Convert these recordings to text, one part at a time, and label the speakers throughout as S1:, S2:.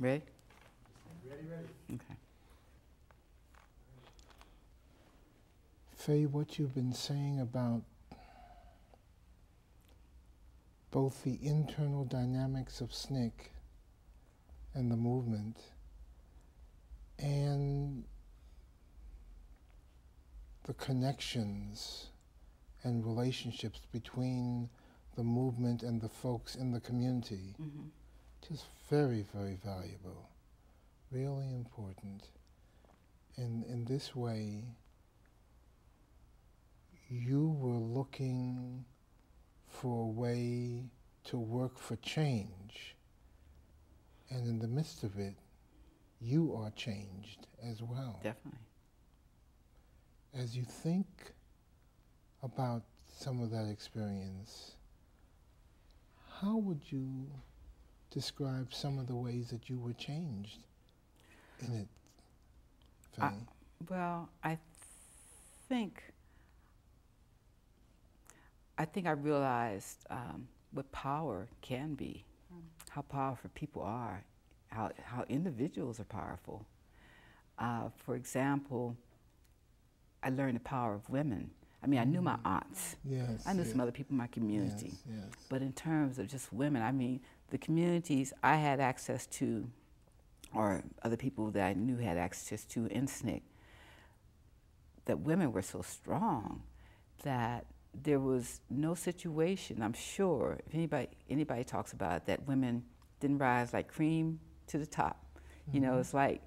S1: Ready?
S2: Ready.
S1: Okay.
S2: Fay, what you've been saying about both the internal dynamics of SNCC and the movement and the connections and relationships between the movement and the folks in the community, just very, very valuable, really important. In this way, you were looking for a way to work for change, and in the midst of it, you are changed as well.
S1: Definitely.
S2: As you think about some of that experience, how would you describe some of the ways that you were changed in it, Fay?
S1: Well, I think I realized what power can be, how powerful people are, how individuals are powerful. For example, I learned the power of women. I mean, I knew my aunts.
S2: Yes.
S1: I knew some other people in my community.
S2: Yes.
S1: But in terms of just women, I mean, the communities I had access to, or other people that I knew had access to in SNCC, that women were so strong that there was no situation, I'm sure, if anybody talks about it, that women didn't rise like cream to the top. You know, it's like,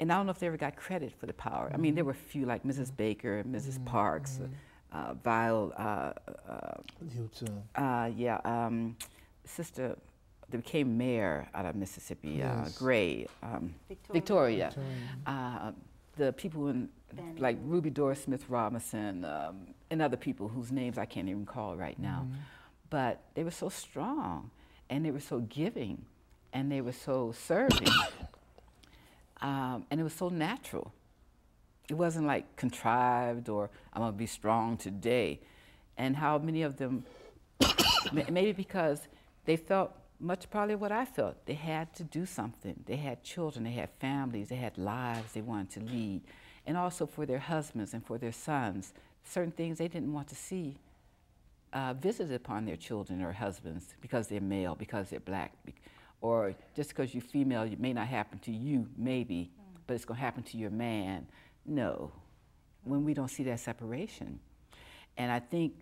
S1: and I don't know if they ever got credit for the power. I mean, there were a few like Mrs. Baker, Mrs. Parks, Vile, sister that became mayor out of Mississippi, Gray, Victoria. The people in, like Ruby Doris Smith Robinson, and other people whose names I can't even call right now. But they were so strong, and they were so giving, and they were so serving, and it was so natural. It wasn't like contrived or I'm gonna be strong today. And how many of them, maybe because they felt much probably what I felt. They had to do something. They had children, they had families, they had lives they wanted to lead. And also for their husbands and for their sons, certain things they didn't want to see visited upon their children or husbands because they're male, because they're black, or just because you're female, it may not happen to you, maybe, but it's gonna happen to your man. No, when we don't see that separation. And I think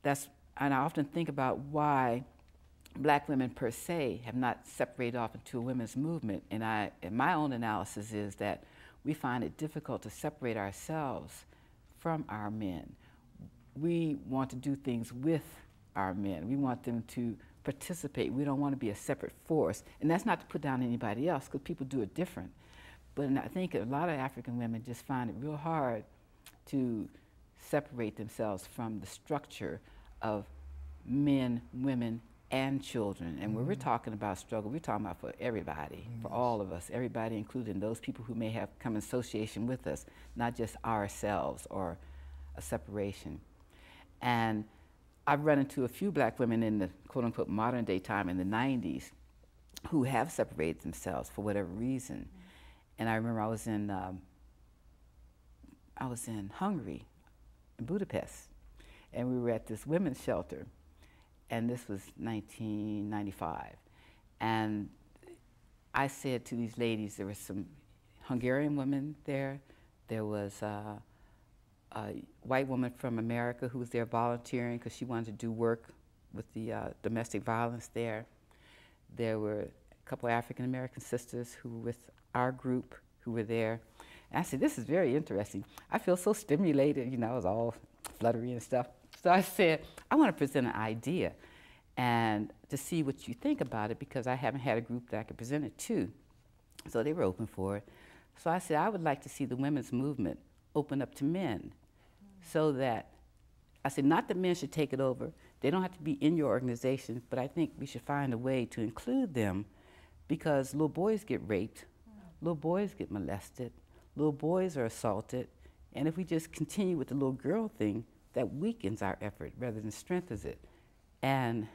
S1: and I often think about why black women per se have not separated off into a women's movement. And my own analysis is that we find it difficult to separate ourselves from our men. We want to do things with our men. We want them to participate. We don't want to be a separate force. And that's not to put down anybody else, because people do it different. But I think a lot of African women just find it real hard to separate themselves from the structure of men, women, and children. And when we're talking about struggle, we're talking about for everybody, for all of us, everybody, including those people who may have come in association with us, not just ourselves or a separation. And I've run into a few black women in the quote-unquote modern day time in the 90s who have separated themselves for whatever reason. And I remember I was in Hungary, in Budapest, and we were at this women's shelter, and this was 1995. And I said to these ladies, there were some Hungarian women there. There was a white woman from America who was there volunteering because she wanted to do work with the domestic violence there. There were a couple African American sisters who were with our group who were there. And I said, this is very interesting. I feel so stimulated, you know, I was all fluttery and stuff. So I said, I want to present an idea and to see what you think about it, because I haven't had a group that I could present it to. So they were open for it. So I said, I would like to see the women's movement open up to men, so that, I said, not that men should take it over. They don't have to be in your organization, but I think we should find a way to include them, because little boys get raped, little boys get molested, little boys are assaulted, and if we just continue with the little girl thing, that weakens our effort rather than strengthens it. And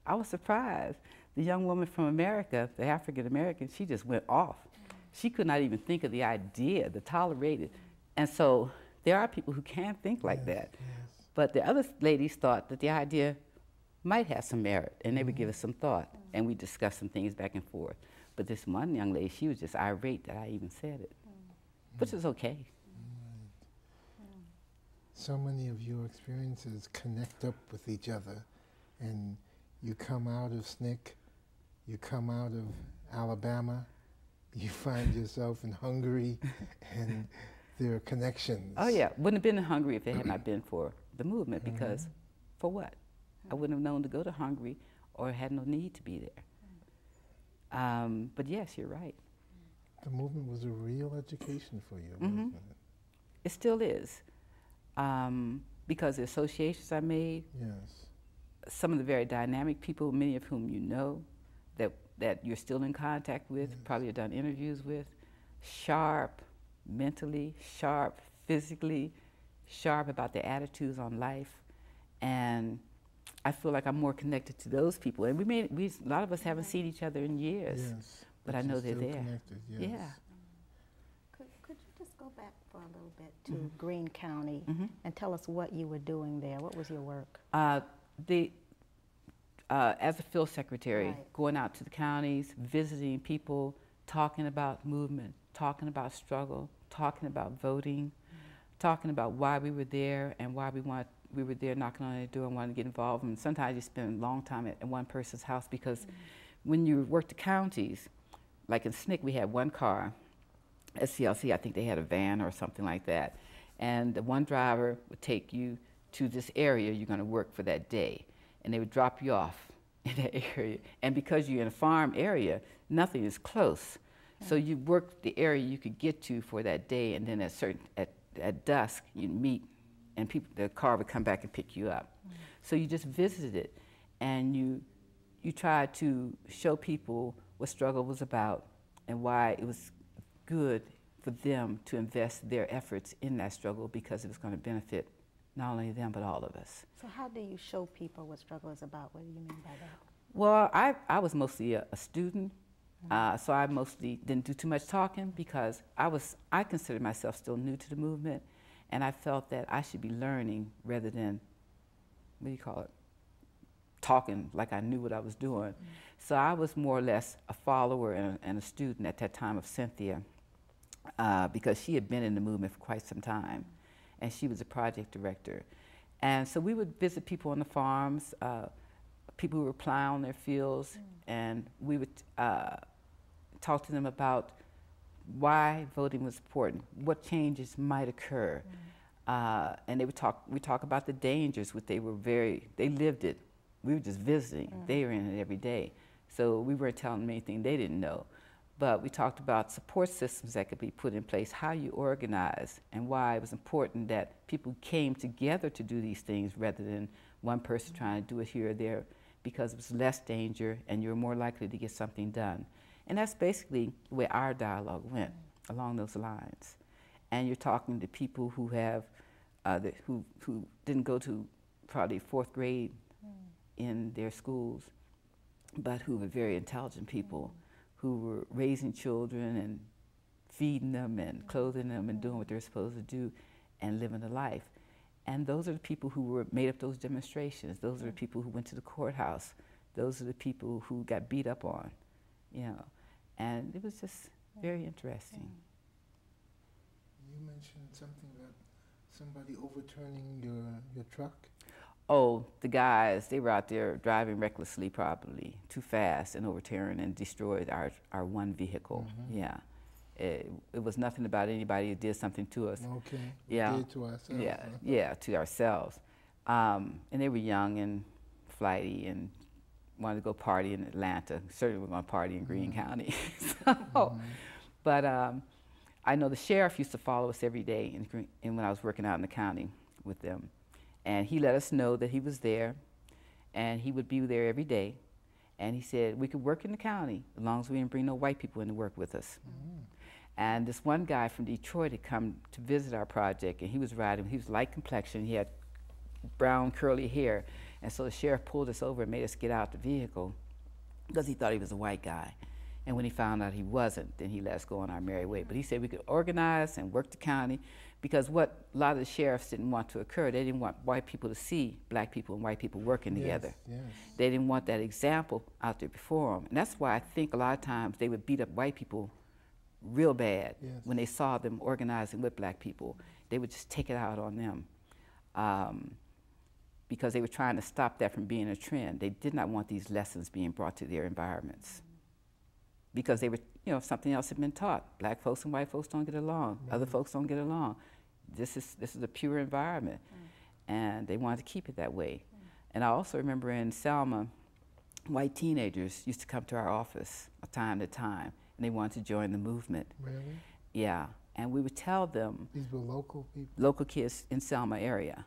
S1: I was surprised. The young woman from America, the African American, she just went off. She could not even think of the idea, the tolerated. And so there are people who can think like that.
S2: Yes.
S1: But the other ladies thought that the idea might have some merit, and they would give it some thought, and we discussed some things back and forth. But this one young lady, she was just irate that I even said it, which is okay.
S2: So many of your experiences connect up with each other, and you come out of SNCC, you come out of Alabama, you find yourself in Hungary, and there are connections.
S1: Oh yeah, wouldn't have been in Hungary if it had not been for the movement, because for what? I wouldn't have known to go to Hungary or had no need to be there. But yes, you're right.
S2: The movement was a real education for you, wasn't it?
S1: It still is. Because the associations I made,
S2: Yes.
S1: some of the very dynamic people, many of whom you know, that you're still in contact with, probably have done interviews with, sharp mentally, sharp physically, sharp about their attitudes on life. And I feel like I'm more connected to those people. And a lot of us haven't seen each other in years,
S2: Yes.
S1: but I know they're there.
S2: Connected, yes.
S1: Yeah.
S3: Could you just go back for a little bit to Greene County and tell us what you were doing there? What was your work?
S1: As a field secretary,
S3: Right.
S1: going out to the counties, visiting people, talking about movement, talking about struggle, talking about voting, talking about why we were there and why we were there knocking on their door and wanted to get involved. And sometimes you spend a long time at one person's house, because when you work the counties, like in SNCC, we had one car. At CLC, I think they had a van or something like that. And the one driver would take you to this area you're going to work for that day. And they would drop you off in that area. And because you're in a farm area, nothing is close. So you work the area you could get to for that day, and then at dusk, you'd meet, and the car would come back and pick you up. So you just visited it, and you tried to show people what struggle was about and why it was good for them to invest their efforts in that struggle, because it was going to benefit not only them but all of us.
S3: So how do you show people what struggle is about? What do you mean by that?
S1: Well, I was mostly a student, so I mostly didn't do too much talking, because I considered myself still new to the movement, and I felt that I should be learning rather than, what do you call it, talking like I knew what I was doing. So I was more or less a follower and a student at that time of Cynthia, because she had been in the movement for quite some time, and she was a project director. And so we would visit people on the farms, people who were plowing their fields, and we would talk to them about why voting was important, what changes might occur. And we talk about the dangers, which they lived it. We were just visiting. They were in it every day. So we weren't telling them anything they didn't know. But we talked about support systems that could be put in place, how you organize, and why it was important that people came together to do these things rather than one person trying to do it here or there, because it was less danger and you're more likely to get something done. And that's basically the way our dialogue went, along those lines. And you're talking to people who have, who didn't go to probably 4th grade in their schools, but who were very intelligent people, who were raising children and feeding them and clothing them and doing what they're supposed to do and living a life. And those are the people who made up those demonstrations. Those are the people who went to the courthouse. Those are the people who got beat up on, you know. And it was just very interesting.
S2: You mentioned something about somebody overturning your truck?
S1: Oh, the guys, they were out there driving recklessly, probably too fast, and overturning and destroyed our one vehicle. Yeah. It was nothing about anybody who did something to us.
S2: Okay.
S1: Yeah.
S2: We did to ourselves.
S1: Yeah,
S2: Huh?
S1: yeah, to ourselves. And they were young and flighty and wanted to go party in Atlanta. Certainly were going to party in Greene County. But I know the sheriff used to follow us every day when I was working out in the county with them. And he let us know that he was there, and he would be there every day. And he said we could work in the county as long as we didn't bring no white people in to work with us. And this one guy from Detroit had come to visit our project, and he was riding. He was light complexion. He had brown curly hair, And so the sheriff pulled us over and made us get out the vehicle because he thought he was a white guy. And when he found out he wasn't, then he let us go on our merry way. But he said we could organize and work the county, because what a lot of the sheriffs didn't want to occur, they didn't want white people to see black people and white people working together.
S2: Yes.
S1: They didn't want that example out there before them. And that's why I think a lot of times they would beat up white people real bad when they saw them organizing with black people. They would just take it out on them because they were trying to stop that from being a trend. They did not want these lessons being brought to their environments because they were, you know, something else had been taught. Black folks and white folks don't get along. Other folks don't get along. This is a pure environment, and they wanted to keep it that way. And I also remember in Selma, white teenagers used to come to our office time to time, and they wanted to join the movement.
S2: Really?
S1: Yeah, and we would tell them.
S2: These were local people?
S1: Local kids in Selma area.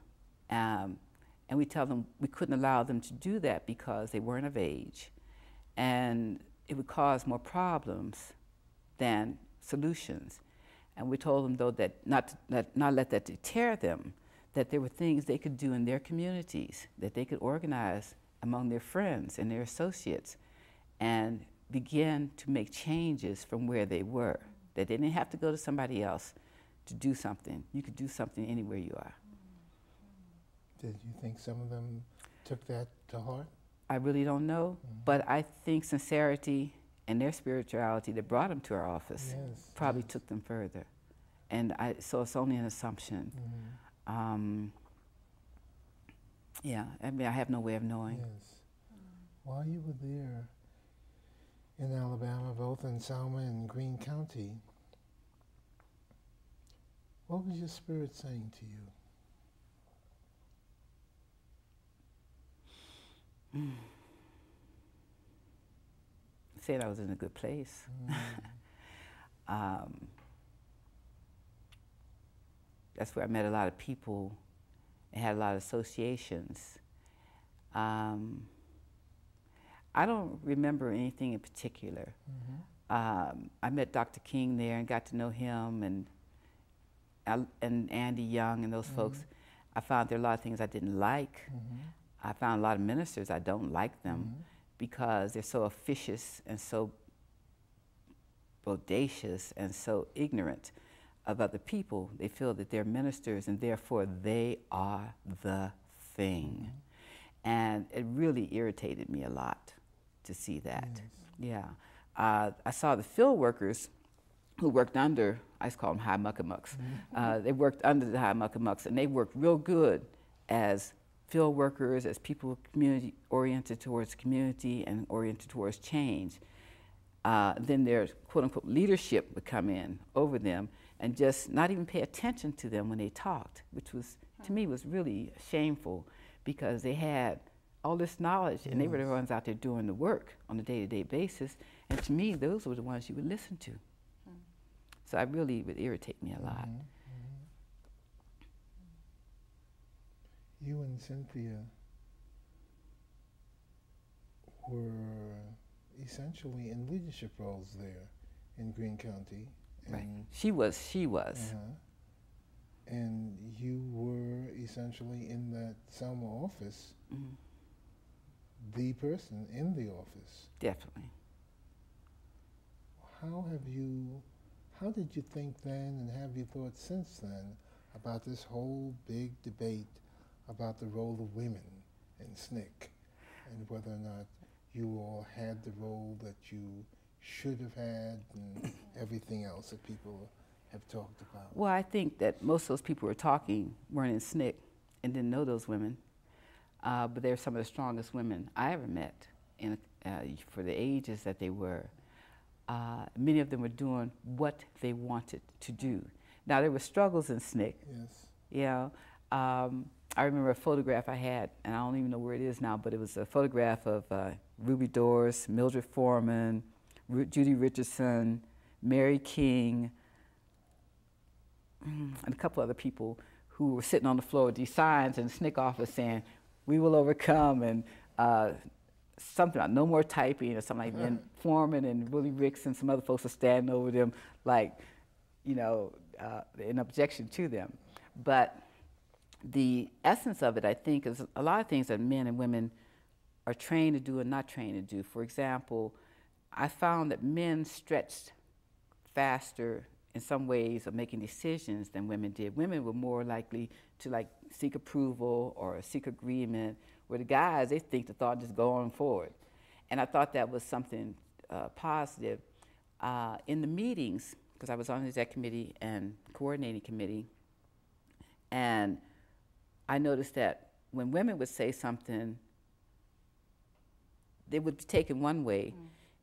S1: And we tell them we couldn't allow them to do that because they weren't of age. And it would cause more problems than solutions. And we told them, though, that not let that deter them, that there were things they could do in their communities, that they could organize among their friends and their associates and begin to make changes from where they were. That they didn't have to go to somebody else to do something. You could do something anywhere you are.
S2: Did you think some of them took that to heart?
S1: I really don't know, but I think sincerity and their spirituality that brought them to our office probably took them further. And so it's only an assumption. Yeah, I mean, I have no way of knowing.
S2: Yes. While you were there in Alabama, both in Selma and Greene County, what was your spirit saying to you?
S1: Said I was in a good place. That's where I met a lot of people and had a lot of associations. I don't remember anything in particular. I met Dr. King there and got to know him, and Andy Young and those folks. I found there are a lot of things I didn't like. I found a lot of ministers, I don't like them because they're so officious and so bodacious and so ignorant of other people. They feel that they're ministers and therefore they are the thing. And it really irritated me a lot to see that. Yeah. I saw the field workers who worked under, I used to call them high muckamucks. They worked under the high muckamucks, and they worked real good as field workers, as people community oriented towards community and oriented towards change. Then their quote unquote leadership would come in over them and just not even pay attention to them when they talked, which was, to me, was really shameful because they had all this knowledge and they were the ones out there doing the work on a day-to-day basis. And to me, those were the ones you would listen to. So it really would irritate me a lot.
S2: You and Cynthia were essentially in leadership roles there in Greene County.
S1: Right. She was.
S2: And you were essentially in that Selma office, the person in the office.
S1: Definitely.
S2: How did you think then, and have you thought since then, about this whole big debate about the role of women in SNCC, and whether or not you all had the role that you should have had, and everything else that people have talked about?
S1: Well, I think that most of those people who were talking weren't in SNCC and didn't know those women, but they're some of the strongest women I ever met for the ages that they were. Many of them were doing what they wanted to do. Now, there were struggles in SNCC.
S2: Yes.
S1: You know, I remember a photograph I had, and I don't even know where it is now, but it was a photograph of Ruby Doris, Mildred Foreman, Judy Richardson, Mary King, and a couple other people who were sitting on the floor with these signs in the SNCC office saying, "We will overcome," and something about no more typing or something like that. And Foreman and Willie Ricks and some other folks were standing over them like, you know, in objection to them. But the essence of it, I think, is a lot of things that men and women are trained to do and not trained to do. For example, I found that men stretched faster in some ways of making decisions than women did. Women were more likely to like seek approval or seek agreement, where the guys, they think the thought just go on forward. And I thought that was something positive. In the meetings, because I was on the exec committee and coordinating committee, and I noticed that when women would say something, they would be taken one way,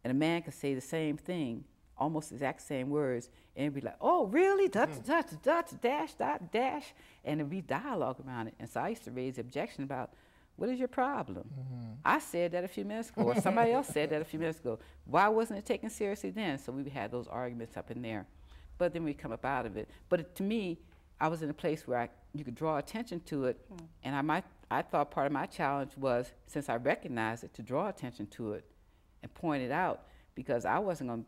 S1: and a man could say the same thing, almost the exact same words, and it'd be like, oh, really? Dash, dot, dash, and there'd be dialogue around it. And so I used to raise the objection about, what is your problem? I said that a few minutes ago, or somebody else said that a few minutes ago. Why wasn't it taken seriously then? So we had those arguments up in there. But then we come up out of it. But to me, I was in a place where you could draw attention to it, and I thought part of my challenge was, since I recognized it, to draw attention to it and point it out, because I wasn't going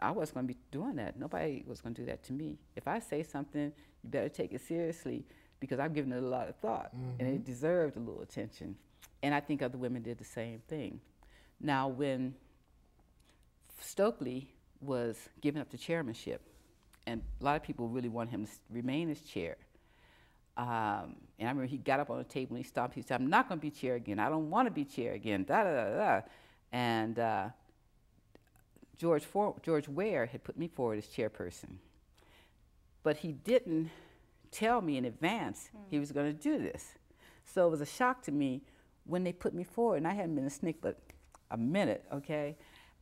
S1: to be doing that. Nobody was going to do that to me. If I say something, you better take it seriously, because I've given it a lot of thought, and it deserved a little attention. And I think other women did the same thing. Now, when Stokely was giving up the chairmanship, and a lot of people really wanted him to remain as chair, and I remember he got up on the table and he stomped. He said, "I'm not going to be chair again. I don't want to be chair again." Da da da da. And George Ware had put me forward as chairperson, but he didn't tell me in advance he was going to do this. So it was a shock to me when they put me forward, and I hadn't been a SNCC but a minute. Okay,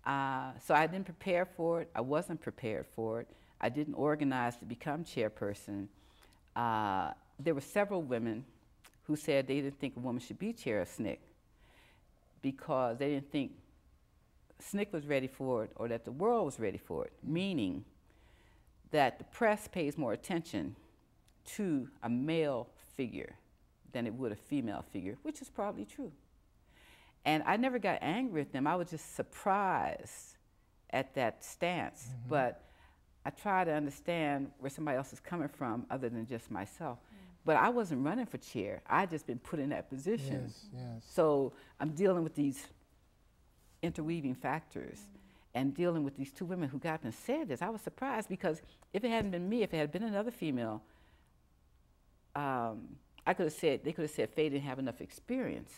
S1: so I didn't prepare for it. I wasn't prepared for it. I didn't organize to become chairperson. There were several women who said they didn't think a woman should be chair of SNCC because they didn't think SNCC was ready for it or that the world was ready for it, meaning that the press pays more attention to a male figure than it would a female figure, which is probably true. And I never got angry at them. I was just surprised at that stance. But I try to understand where somebody else is coming from other than just myself. But I wasn't running for chair. I just been put in that position.
S2: Yes, yes.
S1: So I'm dealing with these interweaving factors and dealing with these two women who got up and said this. I was surprised because if it hadn't been me, if it had been another female, they could have said Fay didn't have enough experience.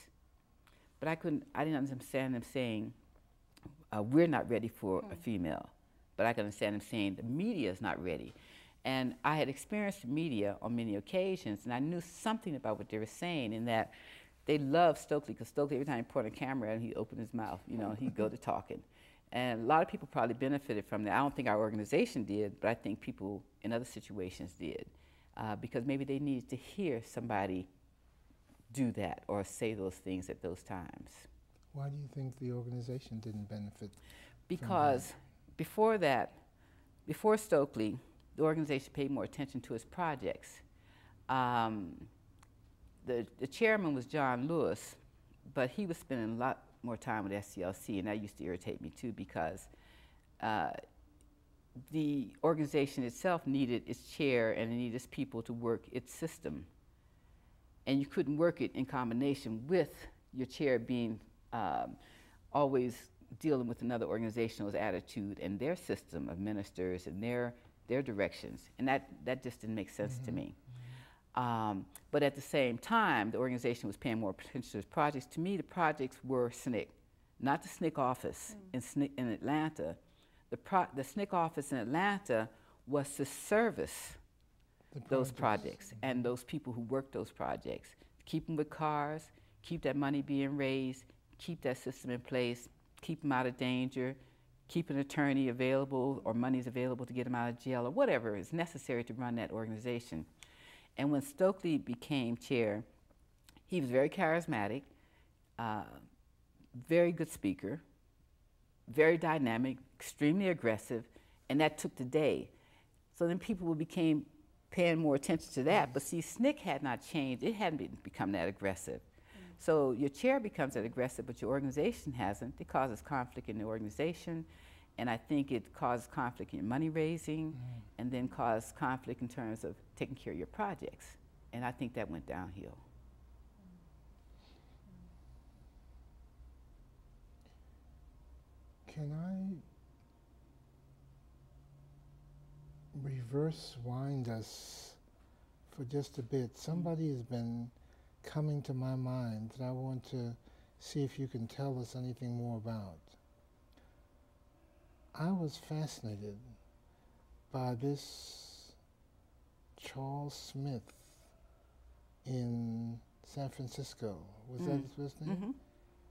S1: But I didn't understand them saying, we're not ready for a female. But I could understand them saying the media is not ready. And I had experienced media on many occasions, and I knew something about what they were saying, in that they loved Stokely, because Stokely, every time he put on a camera and he opened his mouth, he'd go to talking. And a lot of people probably benefited from that. I don't think our organization did, but I think people in other situations did, because maybe they needed to hear somebody do that or say those things at those times.
S2: Why do you think the organization didn't benefit?
S1: Because before that, before Stokely, the organization paid more attention to its projects. The chairman was John Lewis, but he was spending a lot more time with SCLC, and that used to irritate me too, because the organization itself needed its chair and it needed its people to work its system. And you couldn't work it in combination with your chair being always dealing with another organization's attitude and their system of ministers and their directions. And that just didn't make sense to me. But at the same time, the organization was paying more attention to its projects. To me, the projects were SNCC, not the SNCC office in Atlanta. The SNCC office in Atlanta was to service those projects and those people who worked those projects. Keep them with cars, keep that money being raised, keep that system in place, keep them out of danger, keep an attorney available or monies available to get them out of jail or whatever is necessary to run that organization. And when Stokely became chair, he was very charismatic, very good speaker, very dynamic, extremely aggressive, and that took the day. So then people became paying more attention to that, but see, SNCC had not changed. It hadn't become that aggressive. So your chair becomes that aggressive, but your organization hasn't. It causes conflict in the organization, and I think it causes conflict in money raising, and then causes conflict in terms of taking care of your projects. And I think that went downhill.
S2: Can I reverse wind us for just a bit? Somebody has been coming to my mind that I want to see if you can tell us anything more about. I was fascinated by this Charles Smith in San Francisco. Was that his first name? Mm-hmm.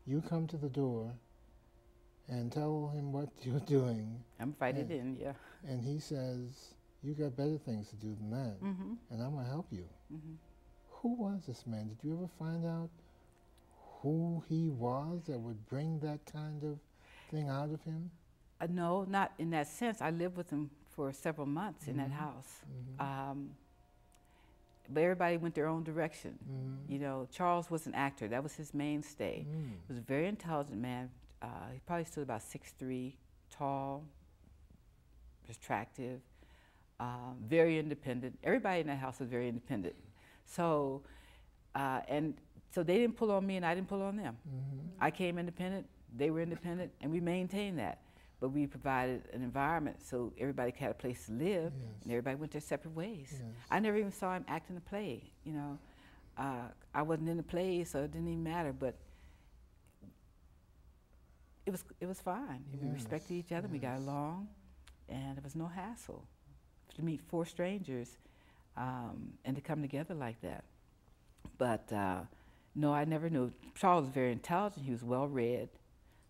S2: You come to the door and tell him what you're doing.
S1: I'm invited in, yeah.
S2: And he says, you got better things to do than that, and I'm going to help you. Who was this man? Did you ever find out who he was that would bring that kind of thing out of him?
S1: No, not in that sense. I lived with him for several months in that house. But everybody went their own direction. You know, Charles was an actor. That was his mainstay. He was a very intelligent man. He probably stood about 6'3", tall, attractive, very independent. Everybody in that house was very independent. So, so they didn't pull on me and I didn't pull on them. I came independent, they were independent, and we maintained that. But we provided an environment so everybody had a place to live, and everybody went their separate ways. I never even saw him act in a play, you know. I wasn't in the play, so it didn't even matter, but it was fine. We respected each other, we got along, and there was no hassle to meet 4 strangers and to come together like that. But no, I never knew. Charles was very intelligent, he was well-read,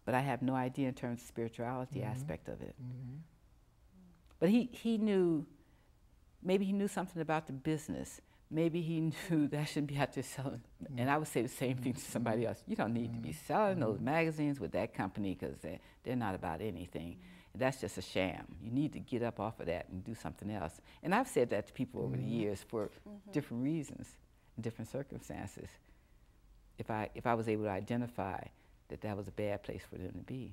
S1: but I have no idea in terms of spirituality aspect of it. But he knew, maybe he knew something about the business. Maybe he knew that I shouldn't be out there selling. And I would say the same thing to somebody else. You don't need to be selling those magazines with that company because they're not about anything. That's just a sham. You need to get up off of that and do something else. And I've said that to people over the years for different reasons, different circumstances. If I was able to identify that was a bad place for them to be.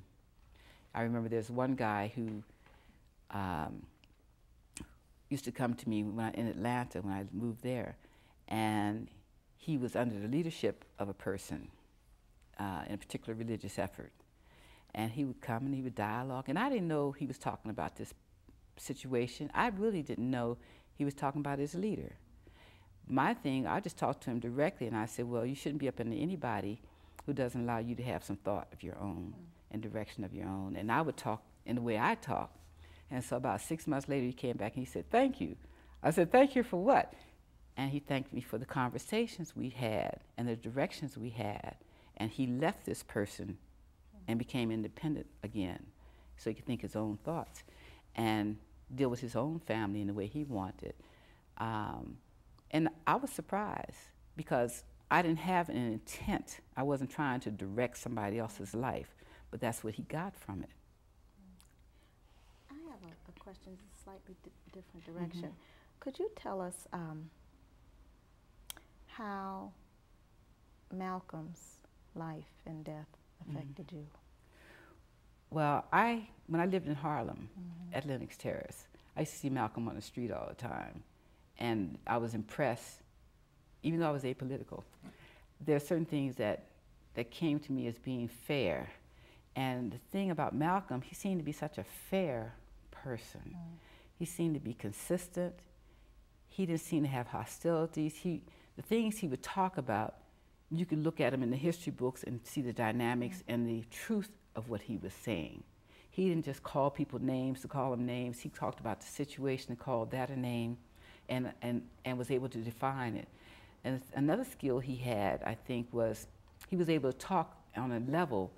S1: I remember there's one guy who used to come to me in Atlanta when I moved there, and he was under the leadership of a person in a particular religious effort. And he would come and he would dialogue, and I didn't know he was talking about this situation. I really didn't know he was talking about his leader. My thing, I just talked to him directly, and I said, well, you shouldn't be up under anybody who doesn't allow you to have some thought of your own and direction of your own. And I would talk in the way I talk. And so about 6 months later, he came back and he said, thank you. I said, thank you for what? And he thanked me for the conversations we had and the directions we had. And he left this person and became independent again, so he could think his own thoughts and deal with his own family in the way he wanted. And I was surprised because I didn't have an intent. I wasn't trying to direct somebody else's life, but that's what he got from it.
S3: I have a question, slightly different direction. Could you tell us how Malcolm's life and death affected you?
S1: Well, when I lived in Harlem at Lenox Terrace, I used to see Malcolm on the street all the time, and I was impressed. Even though I was apolitical, there are certain things that came to me as being fair. And the thing about Malcolm, he seemed to be such a fair person. He seemed to be consistent. He didn't seem to have hostilities. The things he would talk about, you could look at him in the history books and see the dynamics and the truth of what he was saying. He didn't just call people names to call them names. He talked about the situation and called that a name and was able to define it. And another skill he had, I think, was he was able to talk on a level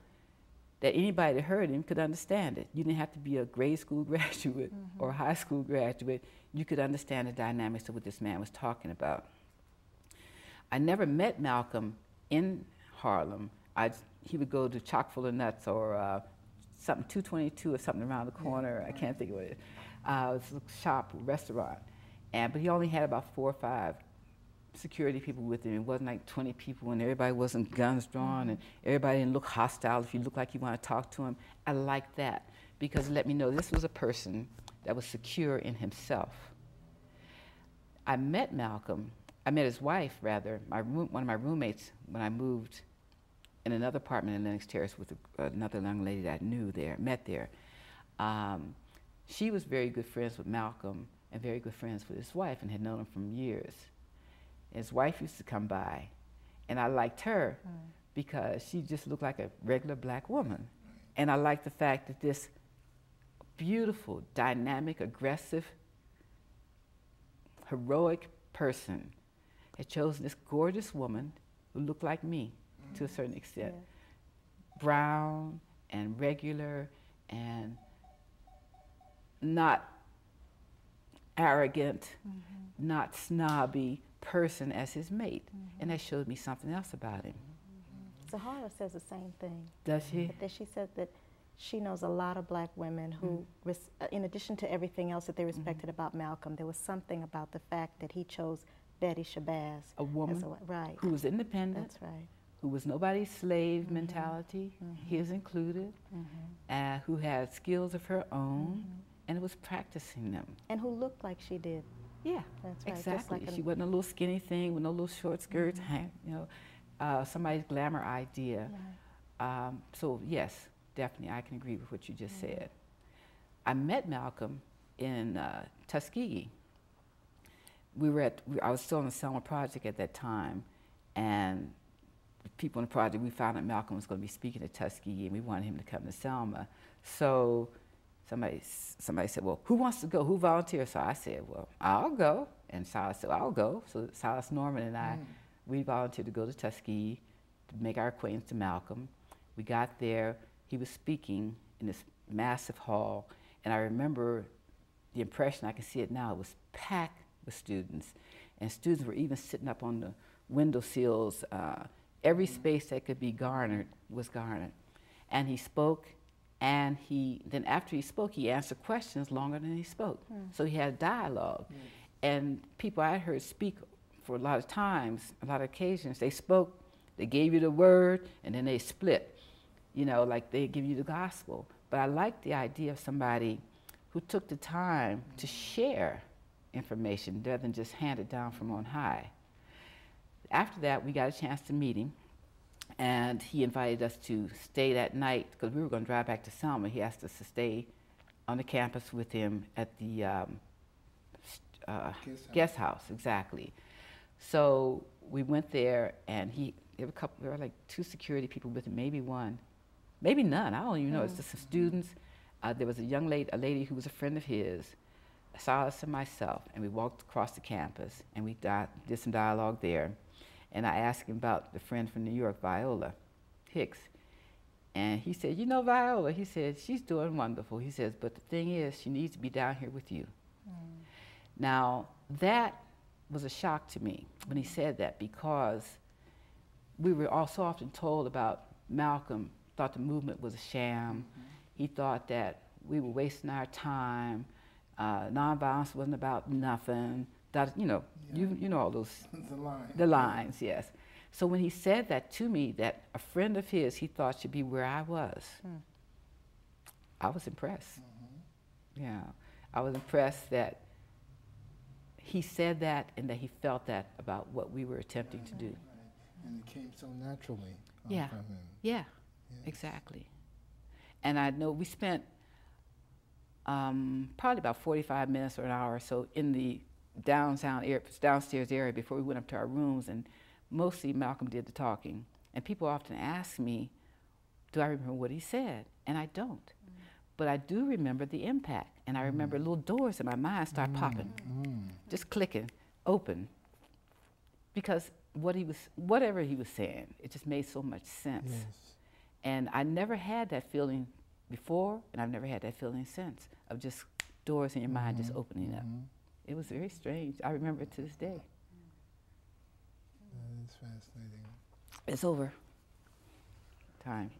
S1: that anybody that heard him could understand it. You didn't have to be a grade school graduate or a high school graduate. You could understand the dynamics of what this man was talking about. I never met Malcolm in Harlem. He would go to Chock full of Nuts or something 222 or something around the corner. I can't think of what it is. It was a shop, a restaurant. But he only had about 4 or 5 security people with him. It wasn't like 20 people and everybody wasn't guns drawn and everybody didn't look hostile if you looked like you want to talk to him. I liked that because it let me know this was a person that was secure in himself. I met Malcolm I met his wife, rather, one of my roommates, when I moved in another apartment in Lenox Terrace with another young lady that I knew there, met there. She was very good friends with Malcolm and very good friends with his wife and had known him for years. His wife used to come by, and I liked her because she just looked like a regular black woman. And I liked the fact that this beautiful, dynamic, aggressive, heroic person had chosen this gorgeous woman who looked like me to a certain extent. Brown and regular and not arrogant, not snobby person as his mate. And that showed me something else about him.
S3: Zahara says the same thing.
S1: Does she?
S3: But that she said that she knows a lot of black women who, in addition to everything else that they respected about Malcolm, there was something about the fact that he chose Betty Shabazz.
S1: A woman
S3: right.
S1: who was independent.
S3: That's right.
S1: Who was nobody's slave mentality, his included, who had skills of her own, and was practicing them.
S3: And who looked like she did.
S1: Yeah,
S3: that's right.
S1: Exactly. Like she wasn't a little skinny thing with no little short skirts, you know, somebody's glamour idea. Right. So yes, definitely, I can agree with what you just said. I met Malcolm in Tuskegee. I was still on the Selma Project at that time, and the people in the project, we found out Malcolm was going to be speaking at Tuskegee, and we wanted him to come to Selma. So somebody said, well, who wants to go? Who volunteers? So I said, well, I'll go. And Silas said, I'll go. So Silas Norman and I, we volunteered to go to Tuskegee to make our acquaintance to Malcolm. We got there. He was speaking in this massive hall, and I remember the impression, I can see it now, it was packed with students. And students were even sitting up on the window sills. Every space that could be garnered was garnered. And he spoke, and then after he spoke, he answered questions longer than he spoke. So he had a dialogue. And people I heard speak for a lot of times, a lot of occasions, they spoke, they gave you the word, and then they split. You know, like they give you the gospel. But I like the idea of somebody who took the time to share information rather than just hand it down from on high. After that, we got a chance to meet him, and he invited us to stay that night, because we were going to drive back to Selma. He asked us to stay on the campus with him at the guest house, exactly. So we went there, and there were like 2 security people with him, maybe one, maybe none, I don't even know, it's just some students. There was a young lady, who was a friend of his, Silas and myself, and we walked across the campus, and we did some dialogue there. And I asked him about the friend from New York, Viola Hicks. And he said, you know Viola? He said, she's doing wonderful. He says, but the thing is, she needs to be down here with you. Now, that was a shock to me when he said that, because we were all so often told about Malcolm, thought the movement was a sham. He thought that we were wasting our time. Nonviolence wasn't about nothing. That, you know, you know all those the lines, yes. So when he said that to me, that a friend of his he thought should be where I was, I was impressed. Yeah, I was impressed that he said that and that he felt that about what we were attempting to do.
S2: And it came so naturally.
S1: Yeah,
S2: from him.
S1: yeah, exactly. And I know we spent probably about 45 minutes or an hour or so in the downstairs area before we went up to our rooms, and mostly Malcolm did the talking. And people often ask me, do I remember what he said? And I don't. But I do remember the impact, and I remember little doors in my mind start popping, just clicking, open, because whatever he was saying, it just made so much sense.
S2: Yes.
S1: And I never had that feeling before, and I've never had that feeling since, of just doors in your mind just opening up. It was very strange. I remember it to this day.
S2: That is fascinating.
S1: It's over. Time.